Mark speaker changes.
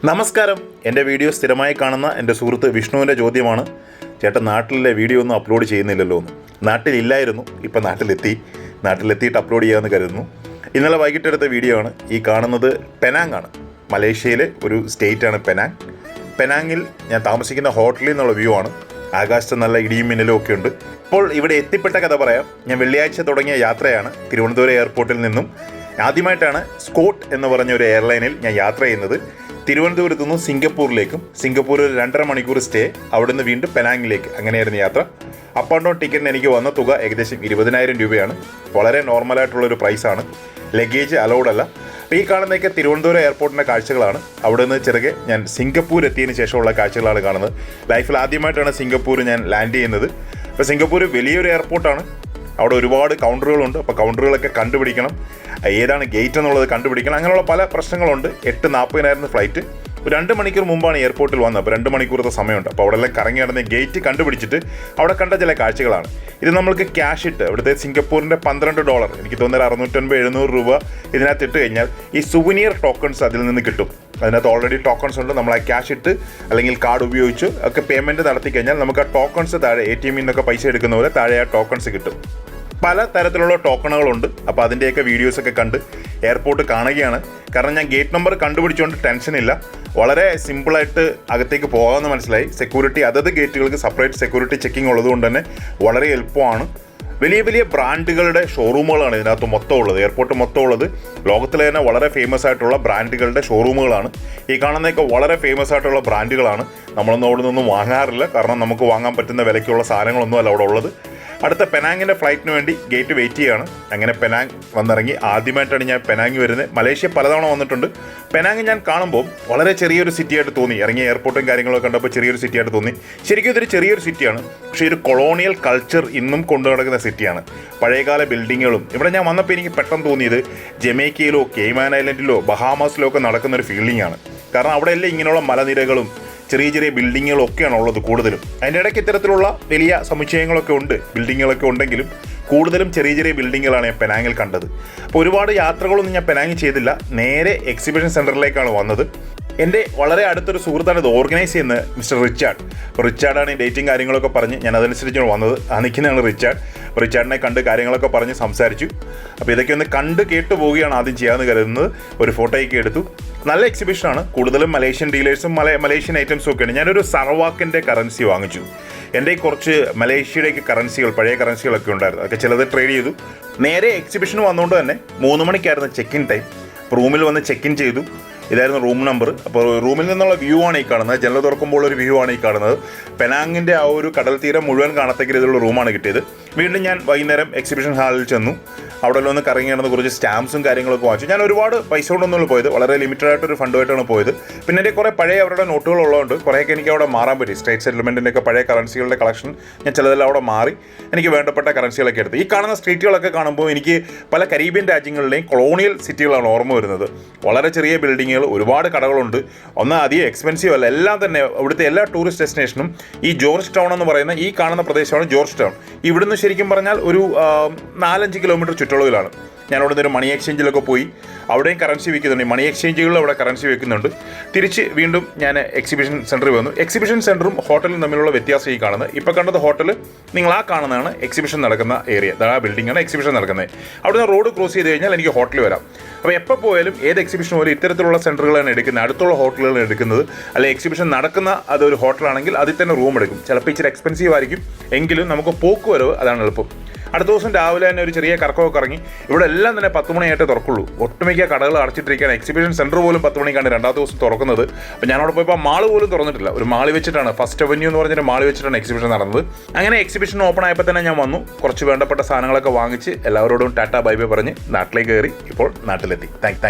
Speaker 1: നമസ്കാരം. എൻ്റെ വീഡിയോ സ്ഥിരമായി കാണുന്ന എൻ്റെ സുഹൃത്ത് വിഷ്ണുവിൻ്റെ ചോദ്യമാണ്, ചേട്ടൻ നാട്ടിലെ വീഡിയോ ഒന്നും അപ്ലോഡ് ചെയ്യുന്നില്ലല്ലോ എന്ന്. നാട്ടിലില്ലായിരുന്നു, ഇപ്പം നാട്ടിലെത്തിയിട്ട് അപ്ലോഡ് ചെയ്യാമെന്ന് കരുതുന്നു. ഇന്നലെ വൈകിട്ടെടുത്ത വീഡിയോ ആണ്. ഈ കാണുന്നത് പെനാങ് ആണ്. മലേഷ്യയിലെ ഒരു സ്റ്റേറ്റാണ് പെനാങ്. പെനാങ്ങിൽ ഞാൻ താമസിക്കുന്ന ഹോട്ടലിൽ നിന്നുള്ള വ്യൂ ആണ്. ആകാശത്ത് നല്ല ഇടിയും മിന്നലും ഒക്കെ ഉണ്ട്. ഇപ്പോൾ ഇവിടെ എത്തിപ്പെട്ട കഥ പറയാം. ഞാൻ വെള്ളിയാഴ്ച തുടങ്ങിയ യാത്രയാണ്. തിരുവനന്തപുരം എയർപോർട്ടിൽ നിന്നും ആദ്യമായിട്ടാണ് സ്കോട്ട് എന്ന് പറഞ്ഞ ഒരു എയർലൈനിൽ ഞാൻ യാത്ര ചെയ്യുന്നത്. തിരുവനന്തപുരത്തു നിന്നും സിംഗപ്പൂരിലേക്കും, സിംഗപ്പൂർ 2.5 മണിക്കൂർ സ്റ്റേ, അവിടെ നിന്ന് വീണ്ടും പെനാങ്ങിലേക്ക്, അങ്ങനെയായിരുന്നു യാത്ര. അപ്പ് ആൻഡ് ഡൗൺ ടിക്കറ്റിന് എനിക്ക് വന്ന തുക ഏകദേശം 20,000 രൂപയാണ്. വളരെ നോർമലായിട്ടുള്ളൊരു പ്രൈസാണ്. ലഗേജ് അലൗഡ് അല്ല. അപ്പോൾ ഈ കാണുന്നതൊക്കെ തിരുവനന്തപുരം എയർപോർട്ടിൻ്റെ കാഴ്ചകളാണ്. അവിടെ നിന്ന് ചെറുകെ ഞാൻ സിംഗപ്പൂർ എത്തിയതിന് ശേഷമുള്ള കാഴ്ചകളാണ് കാണുന്നത്. ലൈഫിൽ ആദ്യമായിട്ടാണ് സിംഗപ്പൂർ ഞാൻ ലാൻഡ് ചെയ്യുന്നത്. അപ്പോൾ സിംഗപ്പൂർ വലിയൊരു എയർപോർട്ടാണ്. അവിടെ ഒരുപാട് കൗണ്ടറുകളുണ്ട്. അപ്പോൾ കൗണ്ടറുകളൊക്കെ കണ്ടുപിടിക്കണം, ഏതാണ് ഗേറ്റ് എന്നുള്ളത് കണ്ടുപിടിക്കണം. അങ്ങനെയുള്ള പല പ്രശ്നങ്ങളുണ്ട്. 8:40 ഫ്ലൈറ്റ്. 2 മണിക്കൂർ മുമ്പാണ് എയർപോർട്ടിൽ വന്നത്. അപ്പോൾ 2 മണിക്കൂറത്തെ സമയമുണ്ട്. അപ്പോൾ അവിടെ എല്ലാം കറങ്ങി നടന്ന് ഗേറ്റ് കണ്ടുപിടിച്ചിട്ട് അവിടെ കണ്ട ചില കാഴ്ചകളാണ്. ഇത് നമ്മൾക്ക് ക്യാഷ് ഇട്ട്, ഇവിടുത്തെ സിംഗപ്പൂരിൻ്റെ $12, എനിക്ക് തോന്നുന്നത് 650-700 രൂപ ഇതിനകത്ത് ഇട്ട് കഴിഞ്ഞാൽ ഈ സുവനീർ ടോക്കൺസ് അതിൽ നിന്ന് കിട്ടും. അതിനകത്ത് ഓൾറെഡി ടോക്കൺസ് ഉണ്ട്. നമ്മൾ ആ ക്യാഷ് ഇട്ട് അല്ലെങ്കിൽ കാർഡ് ഉപയോഗിച്ച് ഒക്കെ പേയ്മെൻറ്റ് നടത്തി കഴിഞ്ഞാൽ നമുക്ക് ആ ടോക്കൺസ് താഴെ ATM-ൽ നിന്നൊക്കെ പൈസ എടുക്കുന്ന പോലെ താഴെ ആ ടോക്കൺസ് കിട്ടും. പല തരത്തിലുള്ള ടോക്കണുകളുണ്ട്. അപ്പോൾ അതിൻ്റെയൊക്കെ വീഡിയോസൊക്കെ കണ്ട് എയർപോർട്ട് കാണുകയാണ്. കാരണം ഞാൻ ഗേറ്റ് നമ്പർ കണ്ടുപിടിച്ചുകൊണ്ട് ടെൻഷനില്ല. വളരെ സിമ്പിളായിട്ട് അകത്തേക്ക് പോകാമെന്ന് മനസ്സിലായി. സെക്യൂരിറ്റി അതത് ഗേറ്റുകൾക്ക് സെപ്പറേറ്റ് സെക്യൂരിറ്റി ചെക്കിംഗ് ഉള്ളതുകൊണ്ട് തന്നെ വളരെ എളുപ്പമാണ്. വലിയ വലിയ ബ്രാൻഡുകളുടെ ഷോറൂമുകളാണ് ഇതിനകത്ത് മൊത്തം ഉള്ളത്. എയർപോർട്ട് മൊത്തം ഉള്ളത് ലോകത്തിലെ തന്നെ വളരെ ഫേമസ് ആയിട്ടുള്ള ബ്രാൻഡുകളുടെ ഷോറൂമുകളാണ്. ഈ കാണുന്നതൊക്കെ വളരെ ഫേമസ് ആയിട്ടുള്ള ബ്രാൻഡുകളാണ്. നമ്മളൊന്നും അവിടെ നിന്നൊന്നും വാങ്ങാറില്ല. കാരണം നമുക്ക് വാങ്ങാൻ പറ്റുന്ന വിലയ്ക്കുള്ള സാധനങ്ങളൊന്നും അല്ല അവിടെ ഉള്ളത്. അടുത്ത പെനാങ്ങിൻ്റെ ഫ്ലൈറ്റിന് വേണ്ടി ഗേറ്റ് വെയിറ്റ് ചെയ്യുകയാണ്. അങ്ങനെ പെനാങ് വന്നിറങ്ങി. ആദ്യമായിട്ടാണ് ഞാൻ പെനാങ് വരുന്നത്. മലേഷ്യ പലതവണ വന്നിട്ടുണ്ട്. പെനാങ് ഞാൻ കാണുമ്പോൾ വളരെ ചെറിയൊരു സിറ്റിയായിട്ട് തോന്നി. ഇറങ്ങിയ എയർപോർട്ടും കാര്യങ്ങളൊക്കെ കണ്ടപ്പോൾ ചെറിയൊരു സിറ്റിയായിട്ട് തോന്നി. ശരിക്കും ഇതൊരു ചെറിയൊരു സിറ്റിയാണ്. പക്ഷേ ഒരു കൊളോണിയൽ കൾച്ചർ ഇന്നും കൊണ്ടു നടക്കുന്ന സിറ്റിയാണ്. പഴയകാല ബിൽഡിങ്ങുകളും. ഇവിടെ ഞാൻ വന്നപ്പോൾ എനിക്ക് പെട്ടെന്ന് തോന്നിയത് ജമൈക്കയിലോ കെയ്മാൻ ഐലൻഡിലോ ബഹാമാസിലോ ഒക്കെ നടക്കുന്ന ഒരു ഫീലിംഗ് ആണ്. കാരണം അവിടെയെല്ലാം ഇങ്ങനെയുള്ള മലനിരകളും ചെറിയ ചെറിയ ബിൽഡിങ്ങുകളൊക്കെയാണ് ഉള്ളത് കൂടുതലും. അതിൻ്റെ ഇടയ്ക്ക് ഇത്തരത്തിലുള്ള വലിയ സമുച്ചയങ്ങളൊക്കെ ഉണ്ട്, ബിൽഡിങ്ങുകളൊക്കെ ഉണ്ടെങ്കിലും കൂടുതലും ചെറിയ ചെറിയ ബിൽഡിങ്ങുകളാണ് ഞാൻ പെനാങ്ങിൽ കണ്ടത്. അപ്പോൾ ഒരുപാട് യാത്രകളൊന്നും ഞാൻ പെനാങ്ങിൽ ചെയ്തില്ല. നേരെ എക്സിബിഷൻ സെൻറ്ററിലേക്കാണ് വന്നത്. എൻ്റെ വളരെ അടുത്തൊരു സുഹൃത്താണ് ഇത് ഓർഗനൈസ് ചെയ്യുന്നത്, മിസ്റ്റർ റിച്ചാർഡ്. അപ്പോൾ റിച്ചാർഡാണ് ഈ ഡേറ്റിംഗ് കാര്യങ്ങളൊക്കെ പറഞ്ഞ് ഞാൻ അതനുസരിച്ചാണ് വന്നത്. നിൽക്കുന്നതാണ് റിച്ചാർഡ്. അപ്പോൾ റിച്ചാർഡിനെ കണ്ട് കാര്യങ്ങളൊക്കെ പറഞ്ഞ് സംസാരിച്ചു. അപ്പോൾ ഇതൊക്കെ ഒന്ന് കണ്ട് കേട്ട് പോവുകയാണ് ആദ്യം ചെയ്യാമെന്ന് കരുതുന്നത്. ഒരു ഫോട്ടോയൊക്കെ എടുത്തു. നല്ല എക്സിബിഷനാണ്. കൂടുതലും മലേഷ്യൻ ഡീലേഴ്സും മലേഷ്യൻ ഐറ്റംസും ഒക്കെയാണ്. ഞാനൊരു സറവാക്കിൻ്റെ കറൻസി വാങ്ങിച്ചു. എൻ്റെ കുറച്ച് മലേഷ്യയുടെയൊക്കെ കറൻസികൾ, പഴയ കറൻസികളൊക്കെ ഉണ്ടായിരുന്നു. അതൊക്കെ ചിലത് ട്രേഡ് ചെയ്തു. നേരെ എക്സിബിഷൻ വന്നുകൊണ്ട് തന്നെ 3 മണിക്കായിരുന്നു ചെക്ക് ഇൻ ടൈം. റൂമിൽ വന്ന് ചെക്ക് ഇൻ ചെയ്തു. ഇതായിരുന്നു റൂം നമ്പർ. അപ്പോൾ റൂമിൽ നിന്നുള്ള വ്യൂ ആണ് ഈ കാണുന്നത്. ജനൽ തുറക്കുമ്പോൾ ഒരു വ്യൂ ആണ് ഈ കാണുന്നത്. പെനാങ്ങിൻ്റെ ആ ഒരു കടൽ തീരം മുഴുവൻ കാണത്തക്ക രീതിയിലുള്ള റൂമാണ് കിട്ടിയത്. വീണ്ടും ഞാൻ വൈകുന്നേരം എക്സിബിഷൻ ഹാളിൽ ചെന്നു. അവിടെ ഒന്ന് കറങ്ങി നടന്ന് കുറച്ച് സ്റ്റാമ്പ്സും കാര്യങ്ങളൊക്കെ വാങ്ങിച്ചു. ഞാൻ ഒരുപാട് പൈസ കൊണ്ടൊന്നുമില്ല പോയത്. വളരെ ലിമിറ്റഡ് ആയിട്ടൊരു ഫണ്ടുമായിട്ടാണ് പോയത്. പിന്നെ എൻ്റെ കുറേ പഴയ അവരുടെ നോട്ടുകൾ ഉള്ളതുകൊണ്ട് കുറേയൊക്കെ എനിക്ക് അവിടെ മാറാൻ പറ്റി. സ്റ്റേറ്റ് സെറ്റിൽമെൻറ്റിൻ്റെയൊക്കെ പഴയ കറൻസികളുടെ കളക്ഷൻ ഞാൻ ചിലതെല്ലാം അവിടെ മാറി എനിക്ക് വേണ്ടപ്പെട്ട കറൻസികളൊക്കെ എടുത്തു. ഈ കാണുന്ന സ്ട്രീറ്റുകളൊക്കെ കാണുമ്പോൾ എനിക്ക് പല കരീബിയൻ രാജ്യങ്ങളിലെയും കൊളോണിയൽ സിറ്റികളാണ് ഓർമ്മ വരുന്നത്. വളരെ ചെറിയ ബിൽഡിങ്ങുകൾ, ഒരുപാട് കടകളുണ്ട്. അധികം എക്സ്പെൻസീവ് അല്ല. എല്ലാം തന്നെ ഇവിടുത്തെ എല്ലാ ടൂറിസ്റ്റ് ഡെസ്റ്റിനേഷനും ഈ ജോർജ് ടൗൺ എന്ന് പറയുന്ന ഈ കാണുന്ന പ്രദേശമാണ് ജോർജ് ടൗൺ. ഇവിടുന്ന് ശരിക്കും പറഞ്ഞാൽ ഒരു 4-5 കിലോമീറ്റർ ചുറ്റളവിലാണ്. ഞാൻ അവിടെ നിന്ന് മണി എക്സ്ചേഞ്ചിലൊക്കെ പോയി. അവിടെയും കറൻസി വയ്ക്കുന്നുണ്ട്. മണി എക്സ്ചേഞ്ചുകളിൽ അവിടെ കറൻസി വയ്ക്കുന്നുണ്ട്. തിരിച്ച് വീണ്ടും ഞാൻ എക്സിബിഷൻ സെൻറ്ററിൽ വന്നു. എക്സിബിഷൻ സെൻറ്ററും ഹോട്ടലും തമ്മിലുള്ള വ്യത്യാസം ഈ കാണുന്നത്. ഇപ്പോൾ കണ്ടത് ഹോട്ടൽ, നിങ്ങൾ ആ കാണുന്നതാണ് എക്സിബിഷൻ നടക്കുന്ന ഏരിയ. ആ ബിൽഡിങ്ങാണ് എക്സിബിഷൻ നടക്കുന്നത്. അവിടെ നിന്ന് റോഡ് ക്രോസ് ചെയ്ത് കഴിഞ്ഞാൽ എനിക്ക് ഹോട്ടലിൽ വരാം. അപ്പോൾ എപ്പോൾ പോയാലും ഏത് എക്സിബിഷൻ പോലും ഇത്തരത്തിലുള്ള സെൻറ്ററുകളാണ് എടുക്കുന്നത്. അടുത്തുള്ള ഹോട്ടലുകളാണ് എടുക്കുന്നത്. അല്ലെങ്കിൽ എക്സിബിഷൻ നടക്കുന്ന അതൊരു ഹോട്ടലാണെങ്കിൽ അതിൽ തന്നെ റൂം എടുക്കും. ചിലപ്പോൾ ഇച്ചിരി എക്സ്പെൻസീവ് ആയിരിക്കും, എങ്കിലും നമുക്ക് പോക്കുവരവ് അതാണ് എളുപ്പം. അടുത്ത ദിവസം രാവിലെ തന്നെ ഒരു ചെറിയ കറക്കമൊക്കെ ഇറങ്ങി. ഇവിടെ എല്ലാം തന്നെ 10 മണിയായിട്ടേ തുറക്കുള്ളൂ. ഒട്ടുമിക്ക കടകൾ അടച്ചിട്ടിരിക്കുകയാണ്. എക്സിബിഷൻ സെൻറ്റർ പോലും 10 മണിക്കാണ് രണ്ടാമത്തെ ദിവസം തുറക്കുന്നത്. അപ്പോൾ ഞാനവിടെ പോയപ്പോൾ മാള് പോലും തുറന്നിട്ടില്ല. ഒരു മാളി വെച്ചിട്ടാണ്, ഫസ്റ്റ് അവന്യൂ എന്ന് പറഞ്ഞൊരു മാളി വെച്ചിട്ടാണ് എക്സിബിഷൻ നടന്നത്. അങ്ങനെ എക്സിബിഷൻ ഓപ്പൺ ആയപ്പോൾ തന്നെ ഞാൻ വന്നു. കുറച്ച് വേണ്ടപ്പെട്ട സാധനങ്ങളൊക്കെ വാങ്ങിച്ച് എല്ലാവരോടും ടാറ്റ ബൈ ബൈ പറഞ്ഞ് നാട്ടിലേക്ക് കയറി. ഇപ്പോൾ നാട്ടിലെത്തി. താങ്ക്